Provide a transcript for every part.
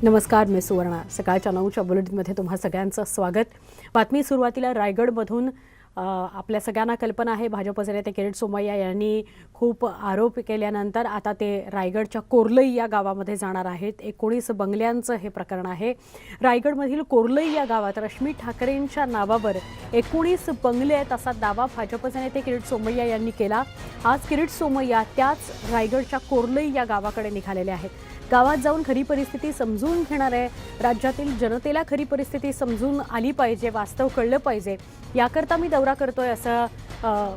नमस्कार, मी सुवर्णा. सकाळच्या 9च्या बुलेटिनमध्ये तुम्हा सगळ्यांचं स्वागत. बातमी सुरुवातीला रायगडमधून आपल्या सगळ्यांना कल्पना आहे भाजपचे नेते किरीट सोमय्या यांनी खूप आरोप केल्यानंतर आता ते रायगडच्या कोर्लई या गावामध्ये जाणार आहेत. 19 बंगल्यांचं हे प्रकरण आहे. रायगडमधील कोर्लई या गावात रश्मी ठाकरेंच्या नावावर 19 बंगले आहेत असा दावा भाजपचे नेते किरीट सोमय्या यांनी केला. आज किरीट सोमय्या त्याच रायगडच्या कोर्लई या गावाकडे निघालेले आहेत. गावात जाऊन खरी परिस्थिती समजून घेणार आहे. राज्यातील जनतेला खरी परिस्थिती समजून आली पाहिजे, वास्तव कळलं पाहिजे, याकरता मी दौरा करतोय असं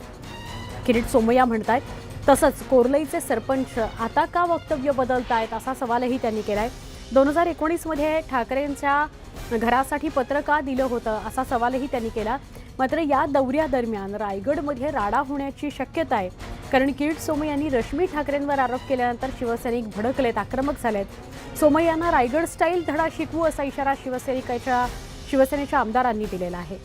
किरीट सोमय्या म्हणतायत. तसंच कोर्लईचे सरपंच आता का वक्तव्य बदलतायत असा सवालही त्यांनी केलाय. 2019 मध्ये ठाकरेंच्या घरासाठी पत्र का दिलं होतं असा सवालही त्यांनी केला. मात्र या दौऱ्यादरम्यान रायगडमध्ये राडा होण्याची शक्यता आहे. कारण किरीट सोमय्यांनी रश्मी ठाकरेंवर आरोप केल्यानंतर शिवसैनिक भडकलेत, आक्रमक झालेत. सोमय्यांना रायगड स्टाईल धडा शिकवू असा इशारा शिवसेनेच्या आमदारांनी दिलेला आहे.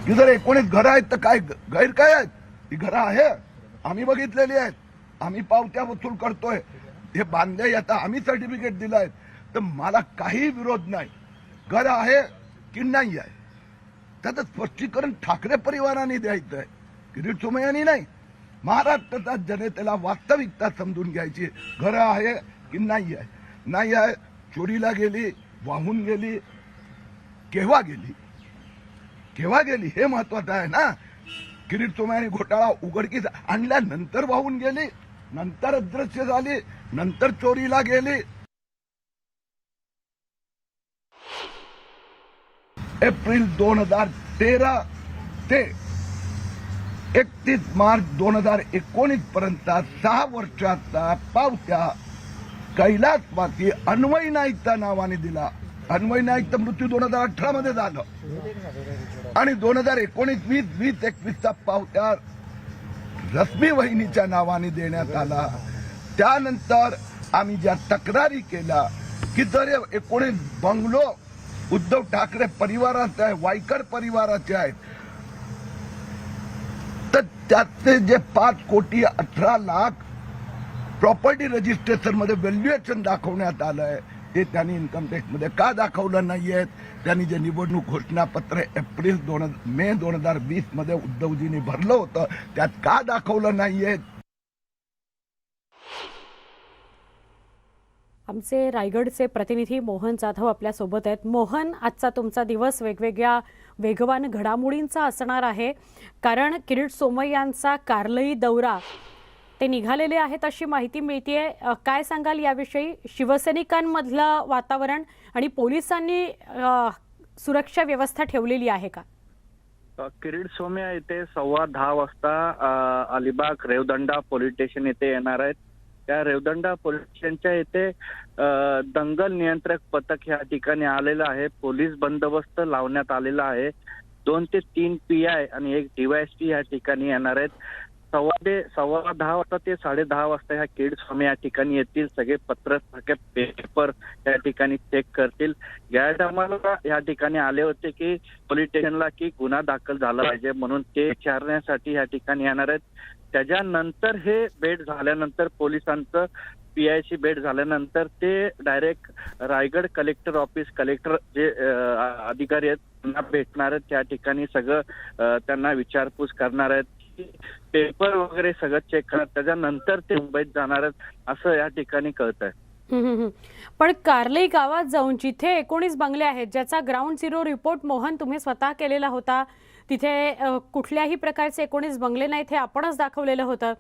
जर 19 घरं आहेत तर काय गैर काय आहेत? ही घरं आहे, आम्ही बघितलेली आहेत, आम्ही पावत्या वसूल करतोय. हे बांधले आता आम्ही सर्टिफिकेट दिलं आहे, तर मला काही विरोध नाही. घर आहे की नाही आहे त्याचं स्पष्टीकरण ठाकरे परिवाराने द्यायचं आहे, किरीट सोमय्यांनी नाही. महाराष्ट्राच्या जनतेला वास्तविकता समजून घ्यायची. घरं आहे की नाही आहे? नाही आहे, चोरीला गेली, वाहून गेली, केव्हा गेली हे महत्वाचं आहे ना. किरीट सोमय्यांनी घोटाळा उघडकीस आणल्यानंतर वाहून गेली, नंतर अदृश्य झाली, नंतर चोरीला गेली. एप्रिल 2013 ते 31 मार्च 2019 पर्यंत 6 वर्षाचा पावत्या कैलासवासी अन्वय नाईकच्या नावाने दिला. अन्वय नाईकचा मृत्यू 2018 मध्ये झालं आणि 2019, 2021चा पावत्या रश्मी वहिनीच्या नावाने देण्यात आला. त्यानंतर आम्ही ज्या तक्रारी केल्या की जर 19 बंगलो उद्धव ठाकरे परिवाराचे आहे, वायकर परिवाराचे आहेत, तर त्याचे जे 5,18,00,000 प्रॉपर्टी रजिस्ट्रेशन मध्ये व्हॅल्युएशन दाखवण्यात आलंय ते त्यांनी इन्कम टॅक्स मध्ये का दाखवलं नाहीये? त्यांनी जे निवडणूक घोषणापत्र मे 2020 मध्ये उद्धवजींनी भरलं होतं त्यात का दाखवलं नाहीये? आमचे रायगडचे प्रतिनिधी मोहन जाधव आपल्या सोबत आहेत. मोहन, आजचा तुमचा दिवस वेगवेगळ्या वेगवान घडामोडींचा असणार आहे. कारण किरीट सोमय्यांचा कार्लई दौरा ते निघालेले आहेत अशी माहिती मिळतेय. काय सांगाल याविषयी? शिवसैनिकांमधलं वातावरण आणि पोलिसांनी सुरक्षा व्यवस्था ठेवलेली आहे का? किरीट सोमय्या येथे 10:15 वाजता अलिबाग रेवदंडा पोलीस स्टेशन येथे येणार आहेत. त्या रेवदंडा पोलीस स्टेशनच्या येथे दंगल नियंत्रक पथक या ठिकाणी आलेलं आहे. पोलीस बंदोबस्त लावण्यात आलेला आहे. 2 ते 3 PI आणि 1 DYSP या ठिकाणी येणार आहेत. 10:15 वाजता ते 10:30 वाजता ह्या किरीट सोमय्या या ठिकाणी येतील. सगळे पत्र, सगळे पेपर या ठिकाणी चेक करतील. या टायमाला या ठिकाणी आले होते की पोलीस स्टेशनला की गुन्हा दाखल झाला पाहिजे म्हणून ते विचारण्यासाठी या ठिकाणी येणार आहेत. त्याच्यानंतर हे भेट झाल्यानंतर पोलिसांचं PIशी भेट झाल्यानंतर ते direct Raigad collector office, collector जे अधिकारी आहेत त्यांना भेटणार आहेत. त्या ठिकाणी सगळं त्यांना विचारपूस करणार आहेत, पेपर वगैरे सगळं चेक करणार. त्याच्यानंतर ते मुंबईत जाणार आहेत असं या ठिकाणी कळत आहे. पण कार्लई गावात जाऊन जिथे 19 बंगले आहेत, ज्याचा ग्राउंड झिरो रिपोर्ट मोहन तुम्ही स्वतः केलेला होता, तिथे कुठल्याही प्रकारचे 19 बंगले नाहीत हे आपणच दाखवलेलं होतं.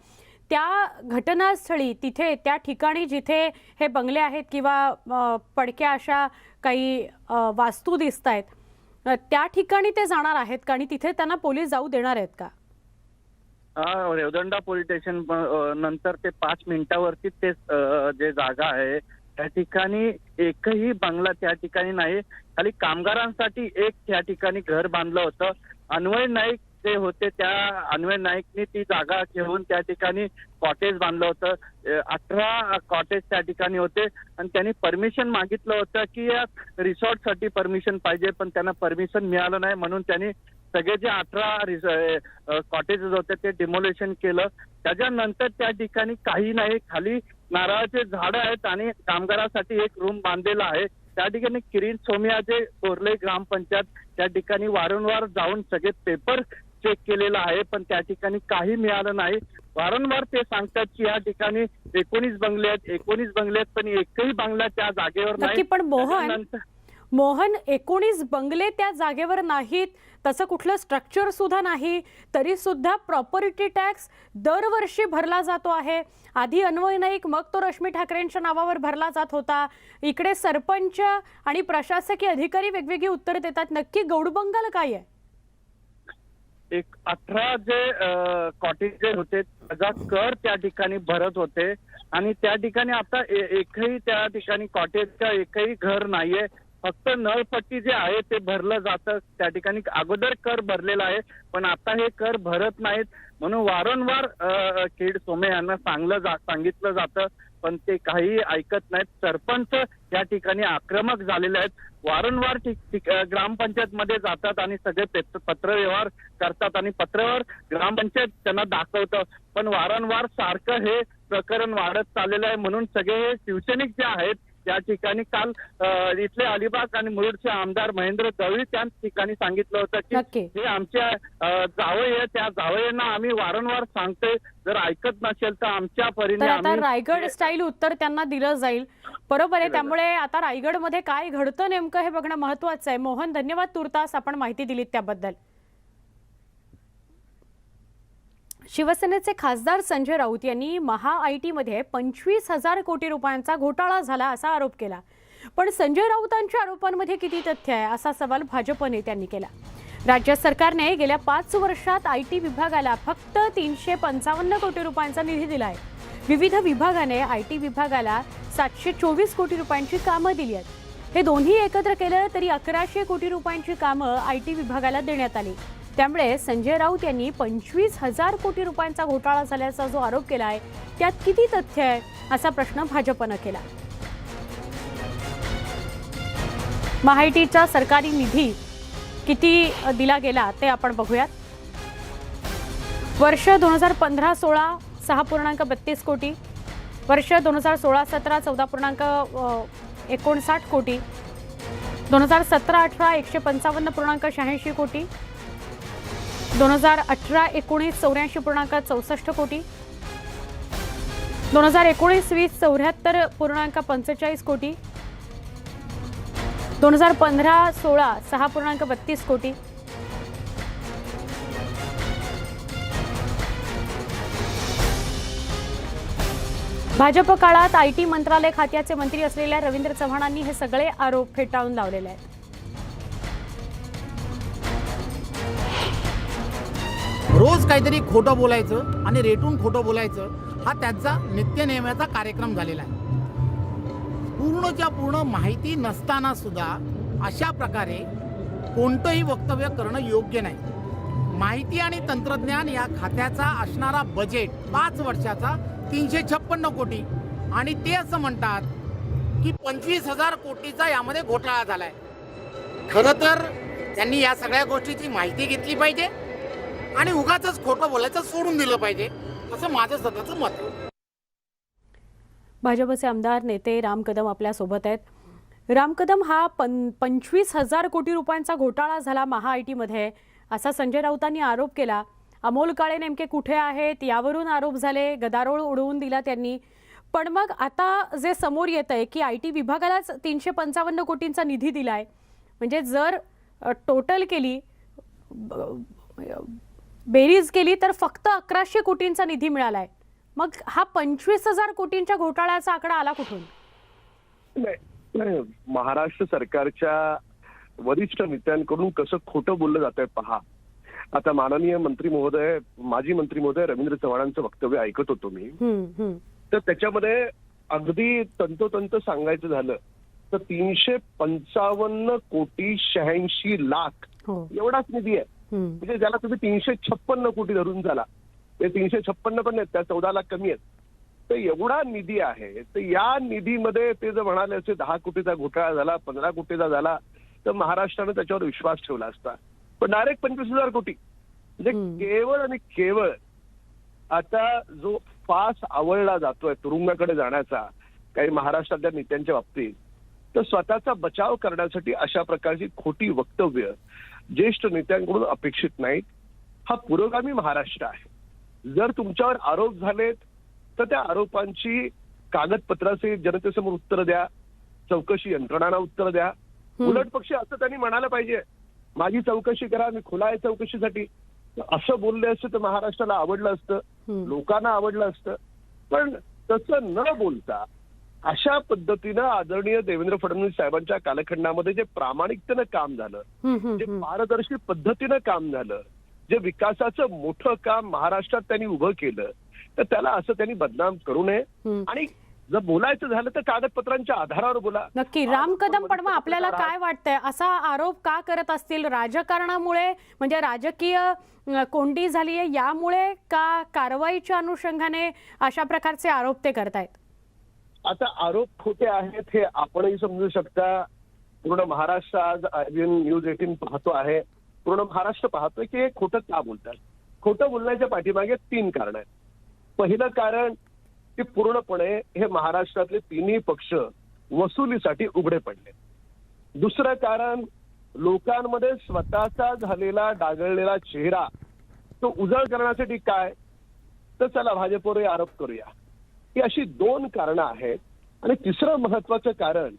त्या घटनास्थळी तिथे त्या ठिकाणी जिथे हे बंगले आहेत किंवा पडक्या अशा काही वास्तू दिसत आहेत, त्या ठिकाणी ते जाणार आहेत का आणि तिथे त्यांना पोलीस जाऊ देणार आहेत का? रेवदंडा पोलीस स्टेशन नंतर ते 5 मिनिटावरती ते जे जागा आहे त्या ठिकाणी एकही बंगला त्या ठिकाणी नाही. खाली कामगारांसाठी एक त्या ठिकाणी घर बांधलं होतं. अन्वय नाईक जे होते त्या अन्वय नाईकने ती जागा घेऊन त्या ठिकाणी कॉटेज बांधलं होतं. 18 कॉटेज त्या ठिकाणी होते आणि त्यांनी परमिशन मागितलं होतं की या रिसॉर्टसाठी परमिशन पाहिजे, पण त्यांना परमिशन मिळालं नाही म्हणून त्यांनी सगळे जे 18 कॉटेजेस होते ते डिमोलेशन केलं. त्याच्यानंतर त्या ठिकाणी काही नाही, खाली नारळाचे झाडं आहेत आणि कामगारांसाठी एक रूम बांधलेला आहे. त्या ठिकाणी किरीट सोमय्या जे कोर्ले ग्रामपंचायत त्या ठिकाणी वारंवार जाऊन सगळे पेपर चेक केलेला आहे, पण त्या ठिकाणी काही मिळालं नाही. वारंवार ते सांगतात की या ठिकाणी 19 बंगले आहेत, पण एकही बंगला त्या जागेवर नक्की. नाही. पण मोहन त्याच्यानंतर 19 बंगले त्या जागेवर नाहीत, तसं कुठलं स्ट्रक्चर सुद्धा नाही, तरी सुद्धा प्रॉपर्टी टॅक्स दरवर्षी भरला जातो आहे. आधी अन्वय नाईक, मग तो रश्मी ठाकरेंच्या नावावर भरला जात होता. इकडे सरपंच आणि प्रशासकीय अधिकारी वेगवेगळी उत्तर देतात. नक्की गौडबंगाल काय आहे? एक 18 जे कॉटेजेस होते त्याचा कर त्या ठिकाणी भरत होते आणि त्या ठिकाणी आता एकही त्या ठिकाणी कॉटेजचं एकही घर नाहीये. फक्त नळपट्टी जे आहे ते भरलं जातं. त्या ठिकाणी अगोदर कर भरलेला आहे, पण आता हे कर भरत नाहीत. म्हणून वारंवार किरीट सोमय्या यांना सांगितलं जातं, पण ते काही ऐकत नाहीत. सरपंच या ठिकाणी आक्रमक झालेले आहेत. वारंवार ग्रामपंचायत मध्ये जातात आणि सगळे पत्रव्यवहार करतात आणि पत्रावर ग्रामपंचायत त्यांना दाखवतं, पण वारंवार सारखं हे प्रकरण वाढत चाललेलं आहे. म्हणून सगळे हे शिवसैनिक जे आहेत त्या ठिकाणी काल इथले अलिबाग आणि मुरुडचे आमदार महेंद्र दळवी त्या ठिकाणी सांगितलं होतं की हे आमच्या जावई आहे, त्या जावयांना आम्ही वारंवार सांगतोय, जर ऐकत नसेल तर आमच्या परीने आता रायगड स्टाईल उत्तर त्यांना दिलं जाईल. बरोबर आहे. त्यामुळे आता रायगडमध्ये काय घडतं नेमकं हे बघणं महत्वाचं आहे. मोहन, धन्यवाद तुर्तास आपण माहिती दिलीत त्याबद्दल. शिवसेनेचे खासदार संजय राऊत यांनी महाआयटीमध्ये 25,000 कोटी रुपयांचा घोटाळा झाला असा आरोप केला. पण संजय राऊतांच्या आरोपांमध्ये किती तथ्य आहे असा सवाल भाजप नेत्यांनी केला. राज्य सरकारने गेल्या 5 वर्षात आयटी विभागाला फक्त 355 कोटी रुपयांचा निधी दिला आहे. विविध विभागाने आयटी विभागाला 724 कोटी रुपयांची कामं दिली आहेत. हे दोन्ही एकत्र केलं तरी 1100 कोटी रुपयांची कामं आयटी विभागाला देण्यात आली. त्यामुळे संजय राऊत यांनी 25,000 कोटी रुपयांचा घोटाळा झाल्याचा जो आरोप केला आहे त्यात किती तथ्य आहे असा प्रश्न भाजपनं केला. महाआयटीचा सरकारी निधी किती दिला गेला ते आपण बघूयात. वर्ष 2015-16 6.32 कोटी, वर्ष 2016-17 14.59 कोटी, 2017-18 155.86 कोटी, 2018-19 84.64 कोटी, 2019-20 74.45 कोटी, 2015-16 6.32 कोटी, भाजप काळात आयटी मंत्रालय खात्याचे मंत्री असलेल्या रवींद्र चव्हाणांनी हे सगळे आरोप फेटाळून लावलेले आहेत. रोज काहीतरी खोटं बोलायचं आणि रेटून खोटं बोलायचं हा त्यांचा नित्यनेमाचा कार्यक्रम झालेला आहे. पूर्णच्या पूर्ण माहिती नसताना सुद्धा अशा प्रकारे कोणतंही वक्तव्य करणं योग्य नाही. माहिती आणि तंत्रज्ञान या खात्याचा असणारा बजेट 5 वर्षाचा 356 कोटी आणि ते असं म्हणतात की 25,000 कोटीचा यामध्ये घोटाळा झालाय. खरं तर त्यांनी या सगळ्या गोष्टीची माहिती घेतली पाहिजे आणि उगाचच खोटं बोलायचं सोडून दिलं पाहिजे असं माझं स्वतःचं मत आहे. भाजपचे आमदार नेते राम कदम आपल्या सोबत आहेत. राम कदम, हा 25,000 कोटी रुपयांचा घोटाळा झाला महाआयटीमध्ये असा संजय राऊतांनी आरोप केला. अमोल काळे नेमके कुठे आहेत यावरून आरोप झाले, गदारोळ उडवून दिला त्यांनी. पण मग आता जे समोर येत आहे की आयटी विभागालाच 355 कोटींचा निधी दिलाय, म्हणजे जर टोटल केली, बेरीज केली तर फक्त 1100 कोटींचा निधी मिळालाय. मग हा 25,000 कोटींच्या घोटाळ्याचा आकडा आला कुठून? नाही, महाराष्ट्र सरकारच्या वरिष्ठ नेत्यांकडून कसं खोटं बोललं जात आहे पहा. आता माननीय मंत्री महोदय, माजी मंत्री महोदय रवींद्र चव्हाणांचं वक्तव्य ऐकत होतो मी, तर त्याच्यामध्ये अगदी तंतोतंत सांगायचं झालं तर 355 कोटी 86 लाख एवढाच निधी आहे. म्हणजे ज्याला तुम्ही 356 कोटी धरून झाला, ते 356 पण आहेत, त्या 14 लाख कमी आहेत. तर एवढा निधी आहे. तर या निधीमध्ये ते जर म्हणाले असे 10 कोटीचा घोटाळा झाला, 15 कोटीचा झाला, तर महाराष्ट्राने त्याच्यावर विश्वास ठेवला असता. पण डायरेक्ट 25,000 कोटी म्हणजे केवळ आणि केवळ आता जो फास आवळला जातोय तुरुंगाकडे जाण्याचा काही महाराष्ट्रातल्या नेत्यांच्या बाबतीत, तर स्वतःचा बचाव करण्यासाठी अशा प्रकारची खोटी वक्तव्य ज्येष्ठ नेत्यांकडून अपेक्षित नाहीत. हा पुरोगामी महाराष्ट्र आहे. जर तुमच्यावर आरोप झालेत तर त्या आरोपांची कागदपत्रासहित जनतेसमोर उत्तर द्या, चौकशी यंत्रणांना उत्तर द्या. उलट पक्षी असं त्यांनी म्हणायला पाहिजे, माझी चौकशी करा, मी खुला आहे चौकशीसाठी. असं बोलले असतं तर महाराष्ट्राला आवडलं असतं, लोकांना आवडलं असतं. पण तसं न बोलता अशा पद्धतीनं आदरणीय देवेंद्र फडणवीस साहेबांच्या कालखंडामध्ये जे प्रामाणिकतेनं काम झालं, जे पारदर्शी पद्धतीनं काम झालं, जे विकासाचं मोठं काम महाराष्ट्रात त्यांनी उभं केलं, तर त्याला असं त्यांनी बदनाम करू नये. आणि जर बोलायचं झालं तर कागदपत्रांच्या आधारावर बोला. नक्की. राम कदम, पण मग आपल्याला काय वाटतंय, असा आरोप का करत असतील? राजकारणामुळे, म्हणजे राजकीय कोंडी झाली आहे यामुळे, का कारवाईच्या अनुषंगाने अशा प्रकारचे आरोप ते करतायत? आता आरोप खोटे आहेत हे आपणही समजू शकता. पूर्ण महाराष्ट्र आज IBN न्यूज 18 पाहतो आहे, पूर्ण महाराष्ट्र पाहतोय की हे खोटं का बोलतात. खोटं बोलण्याच्या पाठीमागे 3 कारण आहेत. पहिलं कारण की पूर्णपणे हे महाराष्ट्रातले तिन्ही पक्ष वसुलीसाठी उघडे पडले. दुसरं कारण, लोकांमध्ये स्वतःचा झालेला डागळलेला चेहरा तो उजळ करण्यासाठी काय, तर चला भाजपवर आरोप करूया. ही अशी 2 कारणं आहेत. आणि तिसरं महत्वाचं कारण,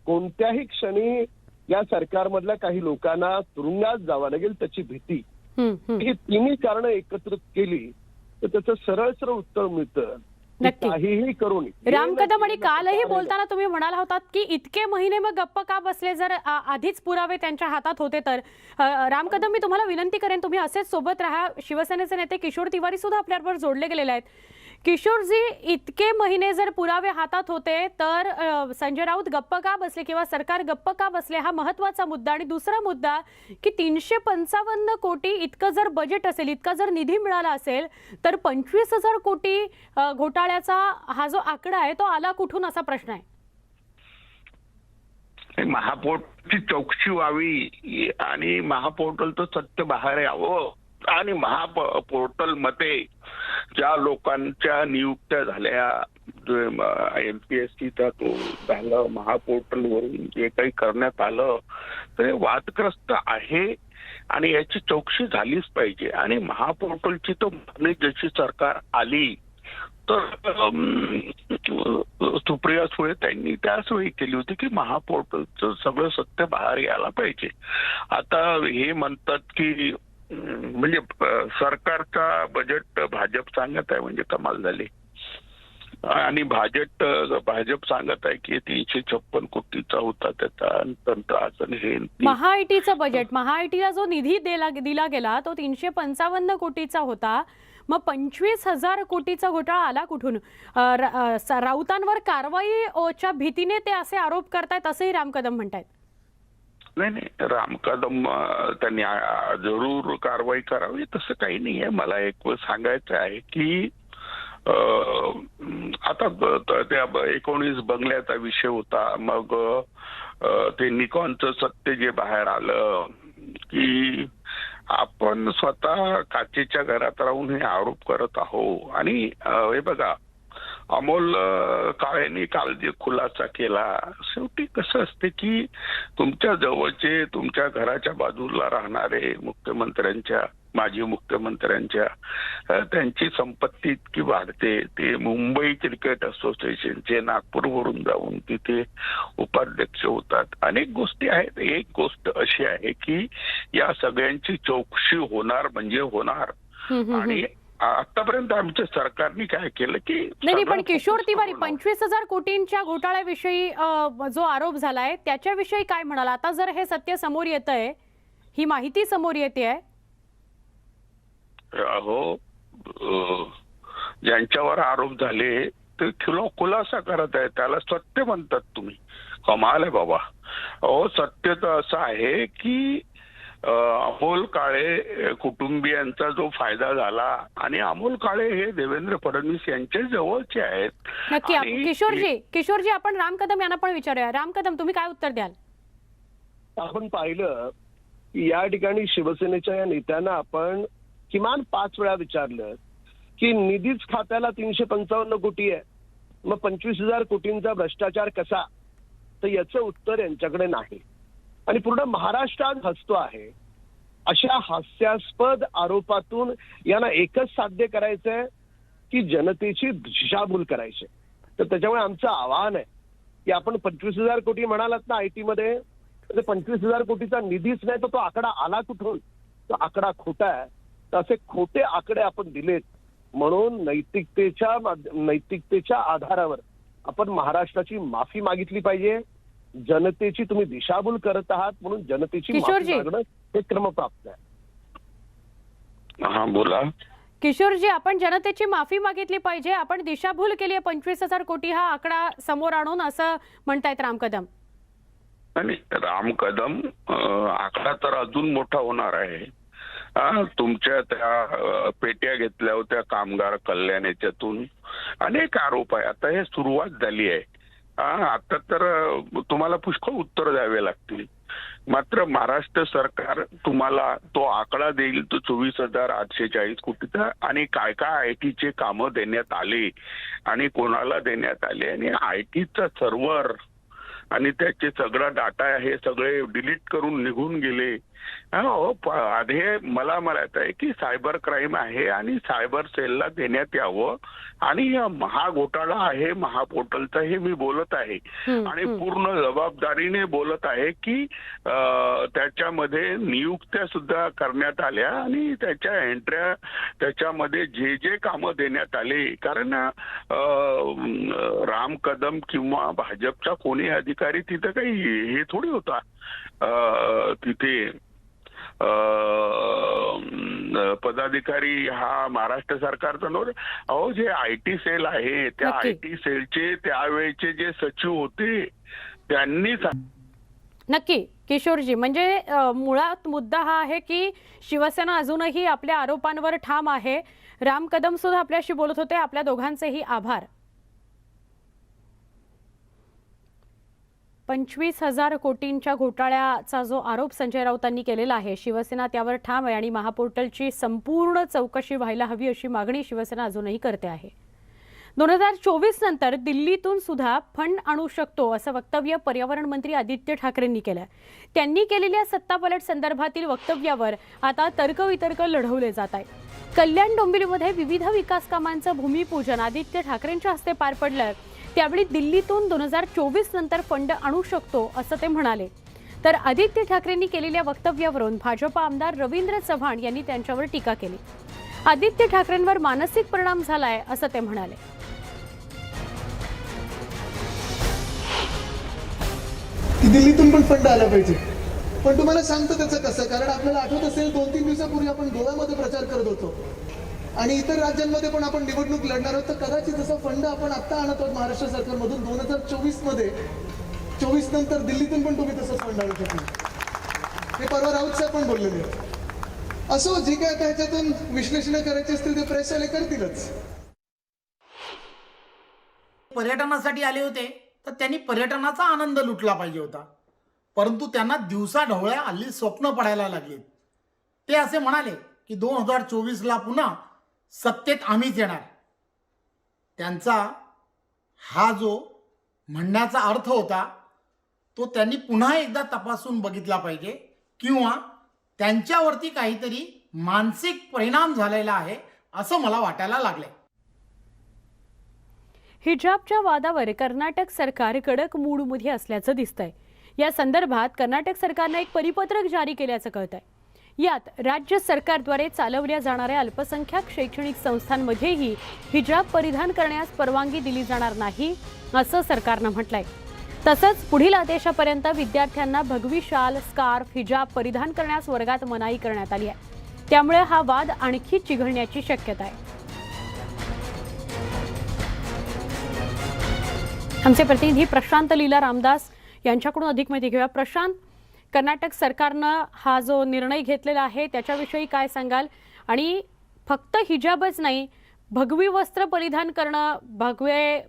कोणत्याही क्षणी या सरकारमधल्या काही लोकांना तुरुंगात जावं लागेल त्याची भीती. ही तिन्ही कारणं एकत्रित केली तर त्याचं सरळ सरळ उत्तर मिळतं. नक्की. काहीही करून राम कदम, आणि कालही बोलताना तुम्ही म्हणाला होतात की इतके महिने मग गप्प का बसले, जर आधीच पुरावे त्यांच्या हातात होते तर. राम कदम, मी तुम्हाला विनंती करेन, तुम्ही असेच सोबत राहा. शिवसेनेचे नेते किशोर तिवारी सुद्धा आपल्याबरोबर जोडले गेलेले आहेत. किशोरजी, इतके महिने जर पुरावे हातात होते तर संजय राऊत गप्प का बसले किंवा सरकार गप्प का बसले, हा महत्वाचा मुद्दा. आणि दुसरा मुद्दा की 355 कोटी इतकं जर बजेट असेल, इतका जर निधी मिळाला असेल, तर 25,000 कोटी घोटाळ्याचा हा जो आकडा आहे तो आला कुठून, असा प्रश्न आहे. महापोर्टलची चौकशी व्हावी आणि महापोर्टलचं सत्य बाहेर यावं. आणि महापोर्टल मध्ये ज्या लोकांच्या नियुक्त्या झाल्या, MPSCचा तो झालं, महापोर्टल वरून जे काही करण्यात आलं ते वादग्रस्त आहे आणि याची चौकशी झालीच पाहिजे. आणि महापोर्टलची तो मागणी जशी सरकार आली तर सुप्रिया सुळे त्यांनी त्याच वेळी केली होती की महापोर्टलचं सगळं सत्य बाहेर यायला पाहिजे. आता हे म्हणतात की म्हणजे सरकारचा बजेट भाजप सांगत आहे, म्हणजे कमाल झाली. आणि भाजप सांगत आहे की 356 कोटीचा होता त्याचा तंत्र. हे महाआयटीचं बजेट, महाआयटीला जो निधी दिला गेला तो 355 कोटीचा होता. मग 25,000 कोटीचा घोटाळा आला कुठून? राऊतांवर कारवाईच्या भीतीने ते असे आरोप करतायत असंही राम कदम म्हणतायत. नाही, राम कदम त्यांनी जरूर कारवाई करावी तसं काही नाही आहे. मला एक सांगायचं आहे की आता त्या 19 बंगल्याचा विषय होता. मग ते निकॉनचं सत्य जे बाहेर आलं की आपण स्वतः काचेच्या घरात राहून हे आरोप करत आहोत. आणि हे बघा, अमोल काळेंनी काल जे खुलासा केला, शेवटी कसं असते की तुमच्या जवळचे, तुमच्या घराच्या बाजूला राहणारे मुख्यमंत्र्यांच्या, माजी मुख्यमंत्र्यांच्या, त्यांची संपत्ती इतकी वाढते. ते मुंबई क्रिकेट असोसिएशनचे नागपूरवरून जाऊन तिथे उपाध्यक्ष होतात. अनेक गोष्टी आहेत. एक गोष्ट अशी आहे की या सगळ्यांची चौकशी होणार म्हणजे होणार. आणि आतापर्यंत आमच्या सरकारने काय केलं की नाही, पण किशोर तिवारी 25,000 कोटींच्या घोटाळ्याविषयी जो आरोप झालाय त्याच्याविषयी काय म्हणाला? आता जर हे सत्य समोर येतंय, ही माहिती समोर येते आहे, हो, ज्यांच्यावर आरोप झाले ते खुलासा करत आहे, त्याला सत्य म्हणतात तुम्ही. कमाल आहे बाबा. हो, सत्य तर असं आहे की अमोल काळे कुटुंबियांचा जो फायदा झाला, आणि अमोल काळे हे देवेंद्र फडणवीस यांच्या जवळचे आहेत. नक्की. किशोरजी, आपण राम कदम यांना पण विचारूया. राम कदम, तुम्ही काय उत्तर द्याल? आपण पाहिलं की या ठिकाणी शिवसेनेच्या या नेत्यांना आपण किमान 5 वेळा विचारलं की निधीच खात्याला 355 कोटी आहे, मग 25,000 कोटींचा भ्रष्टाचार कसा? तर याचं उत्तर यांच्याकडे नाही. आणि पूर्ण महाराष्ट्र आज हसतो आहे. अशा हास्यास्पद आरोपातून यांना एकच साध्य करायचंय की जनतेची दिशाभूल करायची. तर त्याच्यामुळे आमचं आव्हान आहे की आपण 25,000 कोटी म्हणालात ना आयटी मध्ये, 25,000 कोटीचा निधीच नाही तर तो आकडा आला कुठून? तो आकडा खोटा आहे. तर असे खोटे आकडे आपण दिलेत म्हणून नैतिकतेच्या आधारावर आपण महाराष्ट्राची माफी मागितली पाहिजे. जनतेची तुम्ही दिशाभूल करत आहात म्हणून जनतेची माफी किशोरजी. मागणं हे क्रमप्राप्त आहे. हा बोला. किशोरजी, आपण जनतेची माफी मागितली पाहिजे, आपण दिशाभूल केली आहे 25,000 कोटी हा आकडा समोर आणून, असं म्हणतायत राम कदम. आणि राम कदम आकडा तर अजून मोठा होणार आहे. तुमच्या त्या पेट्या घेतल्या होत्या कामगार कल्याण याच्यातून अनेक आरोप आहे. आता हे सुरुवात झाली आहे. आता तर तुम्हाला पुष्कळ उत्तर द्यावे लागतील. मात्र महाराष्ट्र सरकार तुम्हाला तो आकडा देईल तो 24,840 कोटीचा, आणि काय काय आयटीचे कामं देण्यात आले आणि कोणाला देण्यात आले, आणि आयटीचा सर्व्हर आणि त्याचे सगळा डाटा हे सगळे डिलीट करून निघून गेले. आधी मला म्हणायचं आहे की सायबर क्राईम आहे आणि सायबर सेलला देण्यात यावं, आणि महाघोटाळा आहे महापोर्टलचा हे मी बोलत आहे आणि पूर्ण जबाबदारीने बोलत आहे की त्याच्यामध्ये नियुक्त्या सुद्धा करण्यात आल्या आणि त्याच्या एंट्र्या त्याच्यामध्ये जे जे कामं देण्यात आले. कारण राम कदम किंवा भाजपचा कोणी अधिकारी तिथे काही हे थोडी होता. तिथे पदाधिकारी हा महाराष्ट्र सरकारचा नव्हता. अहो, जे आयटी सेल आहे त्या नक्की. आयटी सेलचे त्यावेळेचे जे सचिव होते त्यांनी नक्की किशोरजी, म्हणजे मुळात मुद्दा हा आहे की शिवसेना अजूनही आपल्या आरोपांवर ठाम आहे. राम कदम सुद्धा आपल्याशी बोलत होते. आपल्या दोघांचेही आभार. 25,000 कोटींच्या घोटाळ्याचा जो आरोप संजय राऊतांनी केलेला आहे, शिवसेना त्यावर ठाम आहे आणि महापोर्टलची संपूर्ण चौकशी व्हायला हवी अशी मागणी शिवसेना अजूनही करते आहे. 2024 नंतर दिल्लीतून सुद्धा फंड आणू शकतो असं वक्तव्य पर्यावरण मंत्री आदित्य ठाकरेंनी केलं. त्यांनी केलेल्या सत्तापालट संदर्भातील वक्तव्यावर आता तर्कवितर्क लढवले जात आहे. कल्याण डोंबिवलीमध्ये विविध विकास कामांचं भूमिपूजन आदित्य ठाकरेंच्या हस्ते पार पडलं. त्यावेळी दिल्लीतून 2024 नंतर फंड आणू शकतो असं ते म्हणाले. तर आदित्य ठाकरेंनी केलेल्या वक्तव्यावरून भाजप आमदार रवींद्र चव्हाण यांनी त्यांच्यावर टीका केली. आदित्य ठाकरेंवर मानसिक परिणाम झालाय असं ते म्हणाले. दिल्लीतून पण फंड आला पाहिजे, पण तुम्हाला सांगतो त्याचं कसं. कारण आपल्याला आठवत असेल 2-3 दिवसापूर्वी आपण गोव्यामध्ये प्रचार करत होतो आणि इतर राज्यांमध्ये पण आपण निवडणूक लढणार आहोत. तर कदाचित जसा फंड आपण आता आणत आहोत महाराष्ट्र सरकारमधून 2024 मध्ये 24 नंतर दिल्लीतून पण तुम्ही तसंच फंड आणू शकता. हे परवा राऊत साहेब पण बोललेले आहेत. असो, जे काय आता ह्याच्यातून विश्लेषण करायचे असतील ते प्रेसवाले करतीलच. पर्यटनासाठी आले होते तर त्यांनी पर्यटनाचा आनंद लुटला पाहिजे होता, परंतु त्यांना दिवसा ढवळ्या हल्ली स्वप्न पडायला लागली. ते असे म्हणाले की 2024ला पुन्हा सत्तेत आम्हीच येणार. त्यांचा हा जो म्हणण्याचा अर्थ होता तो त्यांनी पुन्हा एकदा तपासून बघितला पाहिजे, किंवा त्यांच्यावरती काहीतरी मानसिक परिणाम झालेला आहे असं मला वाटायला लागले. हिजाबच्या वादावर कर्नाटक सरकार कडक मूडमध्ये असल्याचं दिसतंय. या संदर्भात कर्नाटक सरकारने एक परिपत्रक जारी केल्याचं कळतंय. यात राज्य सरकारद्वारे चालवल्या जाणाऱ्या अल्पसंख्याक शैक्षणिक संस्थांमध्येही हिजाब परिधान करण्यास परवानगी दिली जाणार नाही असं सरकारनं म्हटलंय. तसंच पुढील आदेशापर्यंत विद्यार्थ्यांना भगवी शाल, स्कार्फ, हिजाब परिधान करण्यास वर्गात मनाई करण्यात आली आहे. त्यामुळे हा वाद आणखी चिघळण्याची शक्यता आहे. आमचे प्रतिनिधी प्रशांत लीला रामदास यांच्याकडून अधिक माहिती घेऊया. प्रशांत, कर्नाटक सरकारनं हा जो निर्णय घेतलेला आहे त्याच्याविषयी काय सांगाल? आणि फक्त हिजाबच नाही, भगवी वस्त्र परिधान करणं, भगवे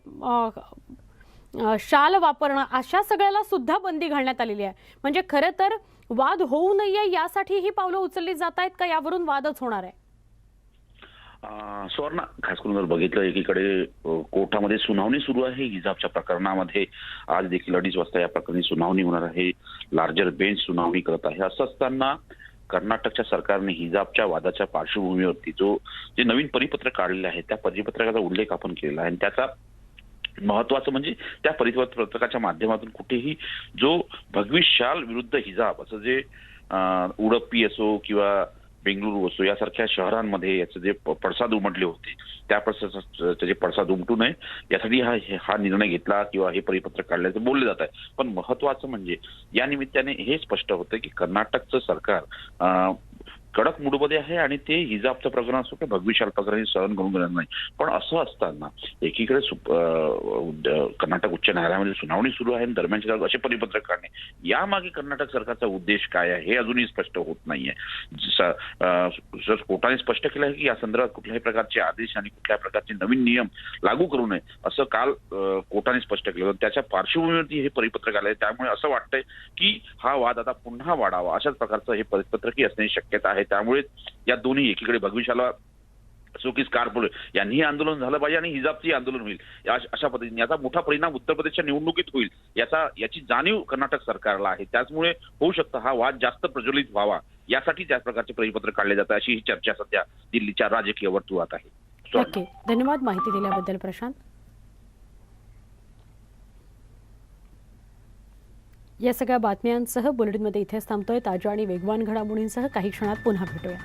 शाल वापरणं, अशा सगळ्याला सुद्धा बंदी घालण्यात आलेली आहे. म्हणजे खरं तर वाद होऊ नये यासाठी ही पावलं उचलली जात आहेत का यावरून वादच होणार आहे? सुवर्णा, खास करून जर बघितलं एकीकडे कोर्टामध्ये सुनावणी सुरू आहे हिजाबच्या प्रकरणामध्ये. आज देखील 2:30 वाजता या प्रकरणी सुनावणी होणार आहे. लार्जर बेंच सुनावणी करत आहे. असं असताना कर्नाटकच्या सरकारने हिजाबच्या वादाच्या पार्श्वभूमीवरती जे नवीन परिपत्रक काढलेले आहे त्या परिपत्रकाचा उल्लेख आपण केलेला आहे आणि त्याचा महत्वाचं म्हणजे त्या परिपत्रकाच्या माध्यमातून कुठेही जो भगवी शाल विरुद्ध हिजाब असं जे उडप्पी असो किंवा बेंगळुरू असो यासारख्या शहरांमध्ये याचे जे पडसाद उमटले होते त्या त्याचे पडसाद उमटू नये यासाठी हा निर्णय घेतला किंवा हे परिपत्रक काढल्याचं बोलले जात आहे. पण महत्वाचं म्हणजे या निमित्ताने हे स्पष्ट होतं की कर्नाटकचं सरकार कडक मूडमध्ये आहे आणि ते हिजाबचं प्रकरण असो किंवा भगवी शाल प्रकरण सहन करून घेणार नाही. पण असं असताना एकीकडे कर्नाटक उच्च न्यायालयामध्ये सुनावणी सुरू आहे आणि दरम्यानच्या असे परिपत्रक काढणे यामागे कर्नाटक सरकारचा उद्देश काय आहे हे अजूनही स्पष्ट होत नाहीये. कोर्टाने स्पष्ट केलं आहे की या संदर्भात कुठल्याही प्रकारचे आदेश आणि कुठल्याही प्रकारचे नवीन नियम लागू करू नये असं काल कोर्टाने स्पष्ट केलं. त्याच्या पार्श्वभूमीवरती हे परिपत्रक आलंय. त्यामुळे असं वाटतंय की हा वाद आता पुन्हा वाढावा अशाच प्रकारचं हे परिपत्रकही असण्याची शक्यता आहे. त्यामुळे या दोन्ही एकीकडे भगवीशाला असो की स्कार्फ यांनीही आंदोलन झालं पाहिजे आणि हिजाबचंही आंदोलन होईल अशा पद्धतीने याचा मोठा परिणाम उत्तर प्रदेशच्या निवडणुकीत होईल याची जाणीव कर्नाटक सरकारला आहे. त्याचमुळे होऊ शकतं हा वाद जास्त प्रज्वलित व्हावा यासाठी त्याच प्रकारचे परिपत्रक काढले जातात अशी ही चर्चा सध्या दिल्लीच्या राजकीय वर्तुळात आहे. नक्की, धन्यवाद माहिती दिल्याबद्दल प्रशांत. या सगळ्या बातम्यांसह बुलेटिनमध्ये इथेच थांबतोय. ताज्या आणि वेगवान घडामोडींसह काही क्षणात पुन्हा भेटूया.